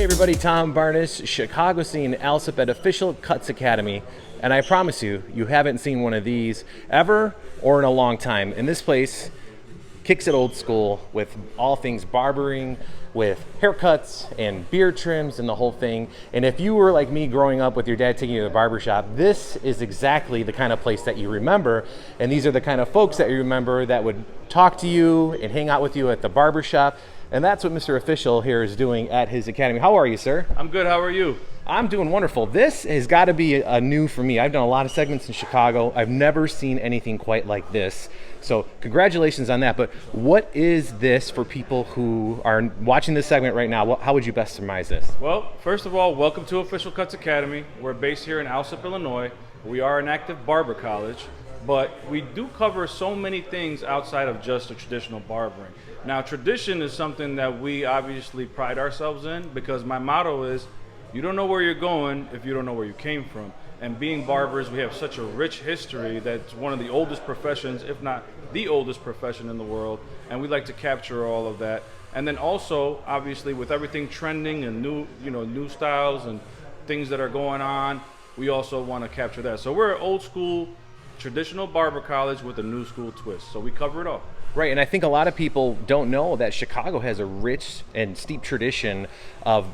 Everybody, Tom Barnes, Chicago scene, Alsip at Official Cuts Academy, and I promise you, you haven't seen one of these ever or in a long time. And this place kicks it old school with all things barbering, with haircuts and beard trims and the whole thing. And if you were like me growing up with your dad taking you to the barber shop, this is exactly the kind of place that you remember. And these are the kind of folks that you remember that would talk to you and hang out with you at the barber shop. And that's what Mr. Official here is doing at his academy. How are you, sir? I'm good. How are you? I'm doing wonderful. This has got to be a new for me. I've done a lot of segments in Chicago. I've never seen anything quite like this. So congratulations on that. But what is this for people who are watching this segment right now? How would you best surmise this? Well, first of all, welcome to Official Cuts Academy. We're based here in Alsip, Illinois. We are an active barber college, but we do cover so many things outside of just the traditional barbering. Now, tradition is something that we obviously pride ourselves in, because my motto is, you don't know where you're going if you don't know where you came from. And being barbers, we have such a rich history that's one of the oldest professions, if not the oldest profession in the world, and we like to capture all of that. And then also, obviously, with everything trending and new styles and things that are going on, we also want to capture that. So we're an old school, traditional barber college with a new school twist. So we cover it all. Right, and I think a lot of people don't know that Chicago has a rich and steep tradition of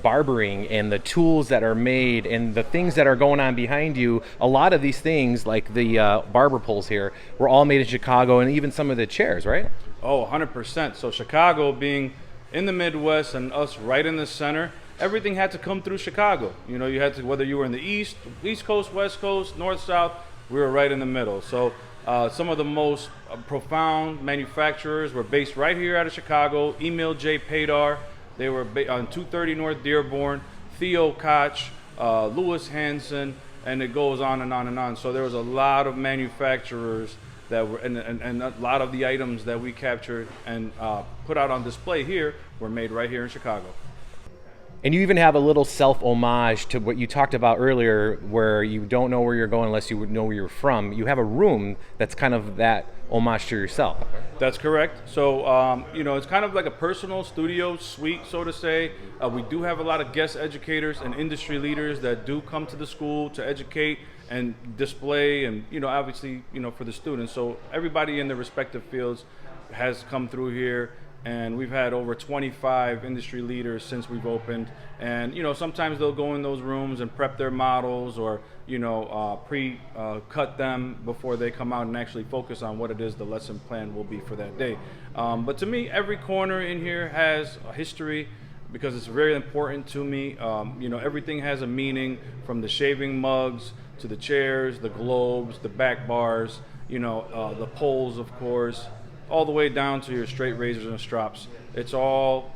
barbering and the tools that are made and the things that are going on behind you. A lot of these things, like the barber poles here, were all made in Chicago, and even some of the chairs, right? Oh, 100%. So Chicago being in the Midwest and us right in the center, everything had to come through Chicago. You had to, whether you were in the East Coast, West Coast, North, South, we were right in the middle. So some of the most profound manufacturers were based right here out of Chicago. Emil J. Padar, they were on 230 North Dearborn, Theo Koch, Louis Hansen, and it goes on and on and on. So there was a lot of manufacturers that were, and a lot of the items that we captured and put out on display here were made right here in Chicago. And you even have a little self-homage to what you talked about earlier, where you don't know where you're going unless you know where you're from. You have a room that's kind of that homage to yourself. That's correct. So, it's kind of like a personal studio suite, so to say. We do have a lot of guest educators and industry leaders that do come to the school to educate and display and, obviously, for the students. So everybody in their respective fields has come through here. And we've had over 25 industry leaders since we've opened. And, sometimes they'll go in those rooms and prep their models or, pre-cut them before they come out and actually focus on what it is the lesson plan will be for that day. But to me, every corner in here has a history because it's very important to me. Everything has a meaning, from the shaving mugs to the chairs, the globes, the back bars, the poles, of course, all the way down to your straight razors and strops. It's all,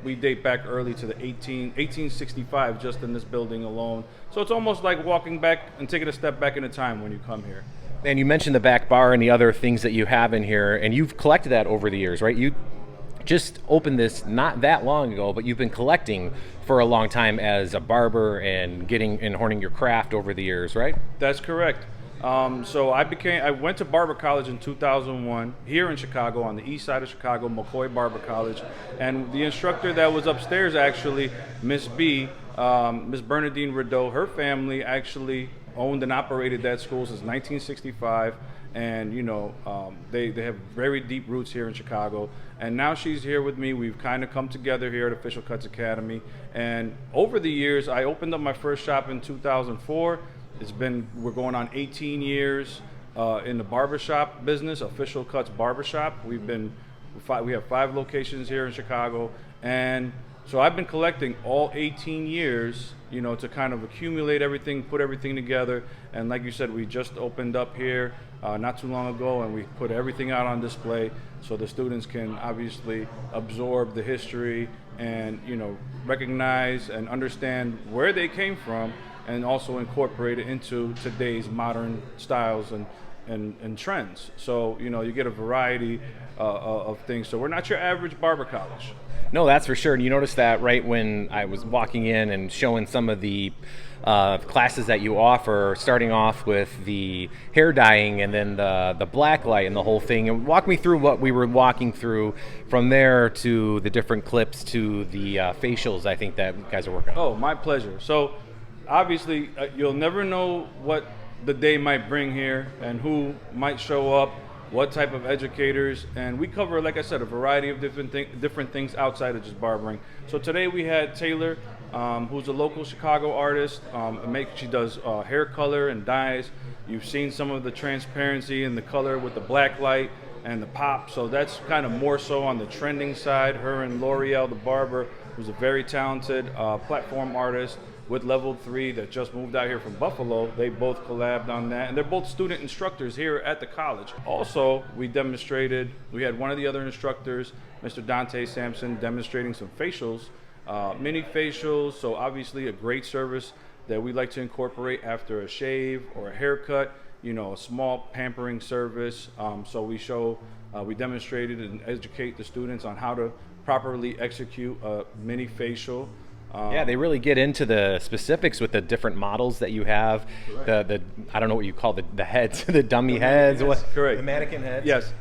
we date back early to the 1865 just in this building alone. So it's almost like walking back and taking a step back into time when you come here. And you mentioned the back bar and the other things that you have in here, and you've collected that over the years, right? You just opened this not that long ago, but you've been collecting for a long time as a barber and honing your craft over the years, right? That's correct. So I went to barber college in 2001 here in Chicago, on the east side of Chicago, McCoy Barber College, and the instructor that was upstairs, actually, Miss B, Miss Bernadine Rideau, her family actually owned and operated that school since 1965, and they have very deep roots here in Chicago. And now she's here with me. We've kind of come together here at Official Cuts Academy, and over the years, I opened up my first shop in 2004. We're going on 18 years in the barbershop business, Official Cuts Barbershop. We have 5 locations here in Chicago, and so I've been collecting all 18 years, to kind of accumulate everything, put everything together. And like you said, we just opened up here not too long ago, and we put everything out on display so the students can obviously absorb the history and recognize and understand where they came from, and also incorporate it into today's modern styles and trends. So, you get a variety of things. So we're not your average barber college. No, that's for sure. And you noticed that right when I was walking in and showing some of the classes that you offer, starting off with the hair dyeing and then the black light and the whole thing. And walk me through what we were walking through from there to the different clips to the facials I think that you guys are working on. Oh, my pleasure. So obviously, you'll never know what the day might bring here and who might show up, what type of educators, and we cover, like I said, a variety of different things outside of just barbering. So today we had Taylor, who's a local Chicago artist. She does hair color and dyes. You've seen some of the transparency and the color with the black light and the pop. So that's kind of more so on the trending side. Her and L'Oreal, the barber, who's a very talented platform artist with Level 3 that just moved out here from Buffalo. They both collabed on that, and they're both student instructors here at the college. Also, we had one of the other instructors, Mr. Dante Sampson, demonstrating some facials, mini facials, so obviously a great service that we like to incorporate after a shave or a haircut, a small pampering service. So we demonstrated and educate the students on how to properly execute a mini facial. Yeah, they really get into the specifics with the different models that you have. The I don't know what you call the heads, the dummy heads. Yes, correct. The mannequin heads. Yes.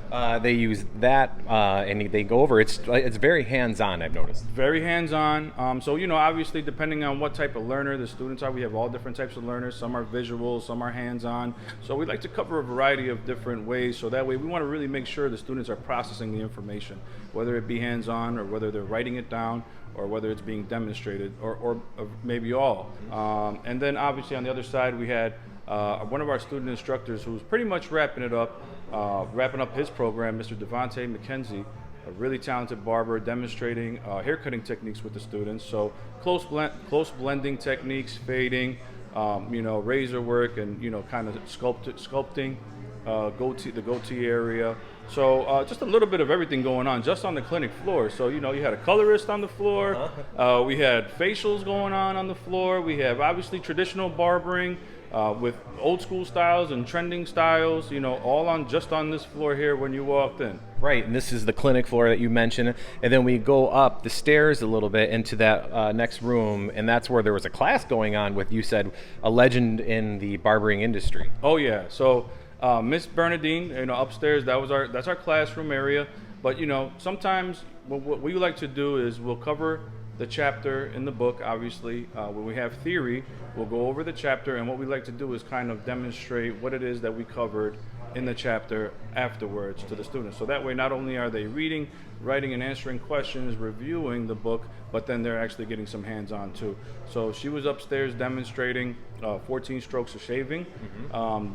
They use that and they go over. It's very hands-on, I've noticed. Very hands-on. So obviously depending on what type of learner the students are, we have all different types of learners. Some are visual, some are hands-on. So we like to cover a variety of different ways. So that way we want to really make sure the students are processing the information, whether it be hands-on or whether they're writing it down, or whether it's being demonstrated, or maybe all. And then obviously on the other side, we had one of our student instructors who's pretty much wrapping up his program, Mr. Devontae McKenzie, a really talented barber, demonstrating haircutting techniques with the students. So close blending techniques, fading, razor work, and kind of sculpting the goatee area. So just a little bit of everything going on just on the clinic floor. So you had a colorist on the floor, we had facials going on the floor, we have obviously traditional barbering with old school styles and trending styles, all on this floor here when you walked in. Right, and this is the clinic floor that you mentioned, and then we go up the stairs a little bit into that next room, and that's where there was a class going on with, you said, a legend in the barbering industry. Oh yeah, so Miss Bernadine, upstairs, that's our classroom area. But sometimes what we like to do is we'll cover the chapter in the book. Obviously, when we have theory, we'll go over the chapter, and what we like to do is kind of demonstrate what it is that we covered in the chapter afterwards to the students. So that way, not only are they reading, writing, and answering questions, reviewing the book, but then they're actually getting some hands-on too. So she was upstairs demonstrating 14 strokes of shaving.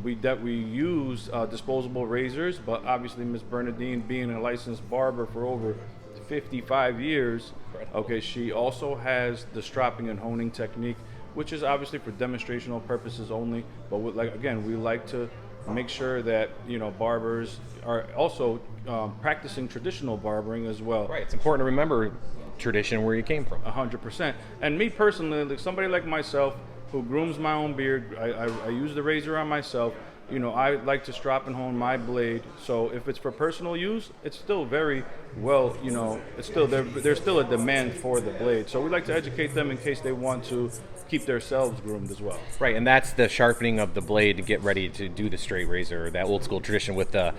We use disposable razors, but obviously Miss Bernadine, being a licensed barber for over 55 years, okay, she also has the stropping and honing technique, which is obviously for demonstrational purposes only. But we like to make sure that barbers are also practicing traditional barbering as well. Right, it's important to remember tradition where you came from. 100%. And me personally, like somebody like myself who grooms my own beard, I use the razor on myself. I like to strop and hone my blade. So if it's for personal use, it's still very well, it's still there's still a demand for the blade. So we like to educate them in case they want to keep themselves groomed as well. Right, and that's the sharpening of the blade to get ready to do the straight razor, that old school tradition with the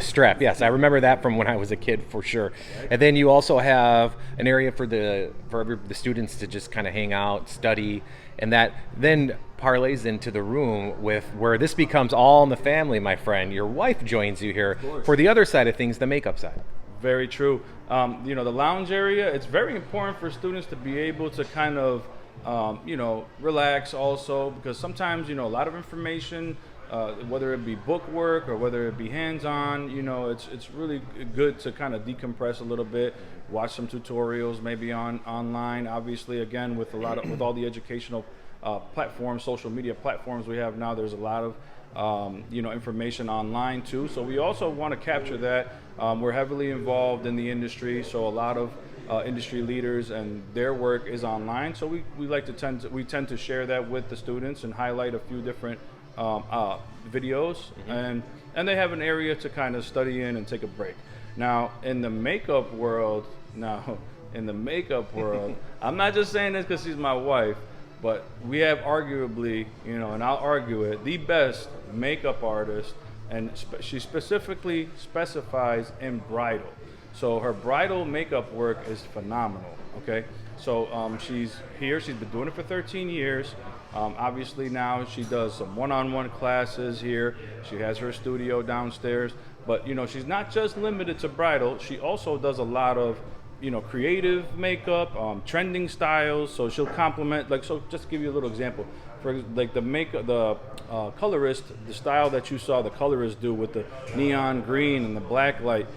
strap. Yes, I remember that from when I was a kid for sure. And then you also have an area for the students to just kind of hang out, study, and that then parlays into the room with where this becomes all in the family, my friend. Your wife joins you here for the other side of things, the makeup side. Very true. The lounge area, it's very important for students to be able to kind of, relax also, because sometimes, a lot of information, whether it be book work or whether it be hands-on, it's really good to kind of decompress a little bit, watch some tutorials maybe online. Obviously, again, with all the educational platforms, social media platforms we have now, there's a lot of information online too. So we also want to capture that. We're heavily involved in the industry, so a lot of industry leaders and their work is online. So we tend to share that with the students and highlight a few different videos, and they have an area to kind of study in and take a break. Now, in the makeup world, now, in the makeup world, I'm not just saying this because she's my wife, but we have arguably, and I'll argue it, the best makeup artist, and she specifically specifies in bridal. So her bridal makeup work is phenomenal, okay? So she's here, she's been doing it for 13 years. Obviously now she does some one-on-one classes here. She has her studio downstairs, but she's not just limited to bridal. She also does a lot of creative makeup, trending styles. So she'll complement, so just to give you a little example, for like the colorist, the style that you saw the colorist do with the neon green and the black light,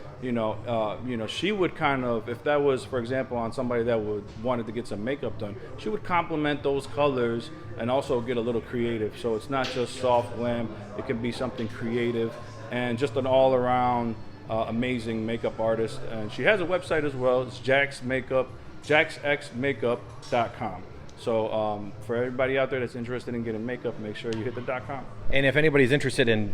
she would kind of, if that was, for example, on somebody that wanted to get some makeup done, she would complement those colors and also get a little creative. So it's not just soft glam, it can be something creative and just an all-around amazing makeup artist. And she has a website as well. It's jaxxmakeup.com. So for everybody out there that's interested in getting makeup, make sure you hit the .com. And if anybody's interested in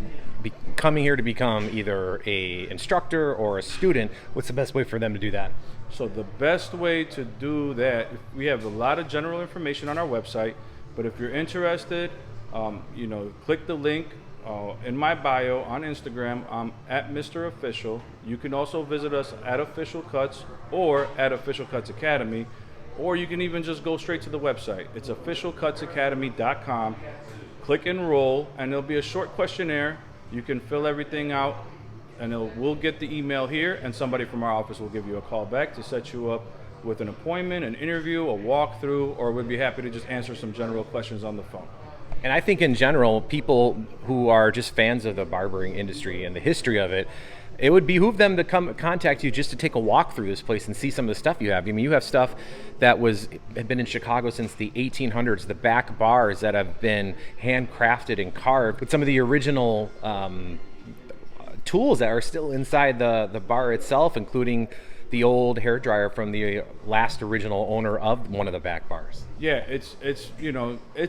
coming here to become either a instructor or a student, what's the best way for them to do that? So the best way to do that, we have a lot of general information on our website, but if you're interested, click the link in my bio on Instagram. I'm at Mr. Official. You can also visit us at Official Cuts or at Official Cuts Academy, or you can even just go straight to the website. It's officialcutsacademy.com. Click enroll, and there'll be a short questionnaire. You can fill everything out, and we'll get the email here, and somebody from our office will give you a call back to set you up with an appointment, an interview, a walkthrough, or we'd be happy to just answer some general questions on the phone. And I think in general, people who are just fans of the barbering industry and the history of it, it would behoove them to come contact you just to take a walk through this place and see some of the stuff you have. I mean, you have stuff that had been in Chicago since the 1800s, the back bars that have been handcrafted and carved with some of the original tools that are still inside the bar itself, including the old hair dryer from the last original owner of one of the back bars. Yeah, it's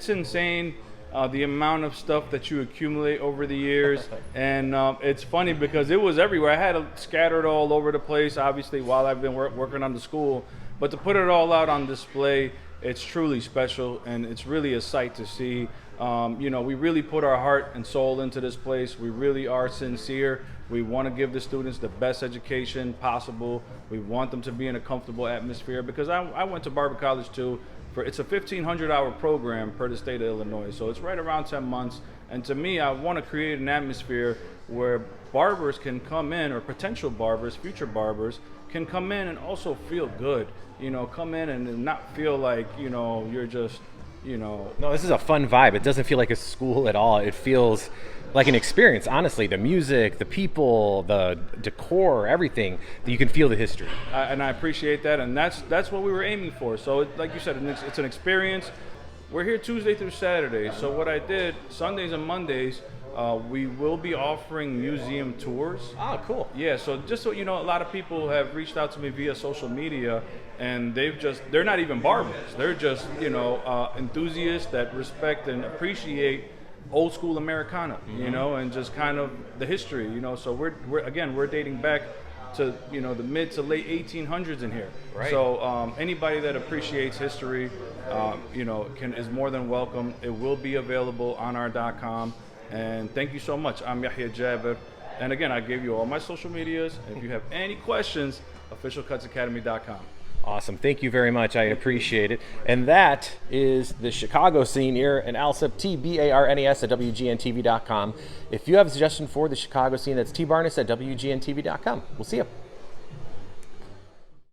insane. The amount of stuff that you accumulate over the years. And it's funny because it was everywhere. I had it scattered all over the place, obviously, while I've been working on the school. But to put it all out on display, it's truly special, and it's really a sight to see. We really put our heart and soul into this place. We really are sincere. We want to give the students the best education possible. We want them to be in a comfortable atmosphere, because I went to Barber College too. It's a 1,500-hour program per the state of Illinois, so it's right around 10 months. And to me, I want to create an atmosphere where barbers can come in, or potential barbers, future barbers, can come in and also feel good. Come in and not feel like, you're just, No, this is a fun vibe. It doesn't feel like a school at all. It feels like an experience, honestly. The music, the people, the decor, everything, that you can feel the history. And I appreciate that, and that's what we were aiming for. So like you said, it's an experience. We're here Tuesday through Saturday. So what I did, Sundays and Mondays, we will be offering museum tours. Oh, cool. Yeah, so just so you know, a lot of people have reached out to me via social media, and they're not even barbers. They're just, enthusiasts that respect and appreciate old school Americana, and just kind of the history, So we're dating back to the mid to late 1800s in here. Right. So anybody that appreciates history, is more than welcome. It will be available on our .com. And thank you so much. I'm Yahia Jaber, and again, I gave you all my social medias. And if you have any questions, officialcutsacademy.com. Awesome. Thank you very much. I appreciate it. And that is the Chicago scene here in Alsip, TBARNES at WGNTV.com. If you have a suggestion for the Chicago scene, that's tbarnes at WGNTV.com. We'll see you.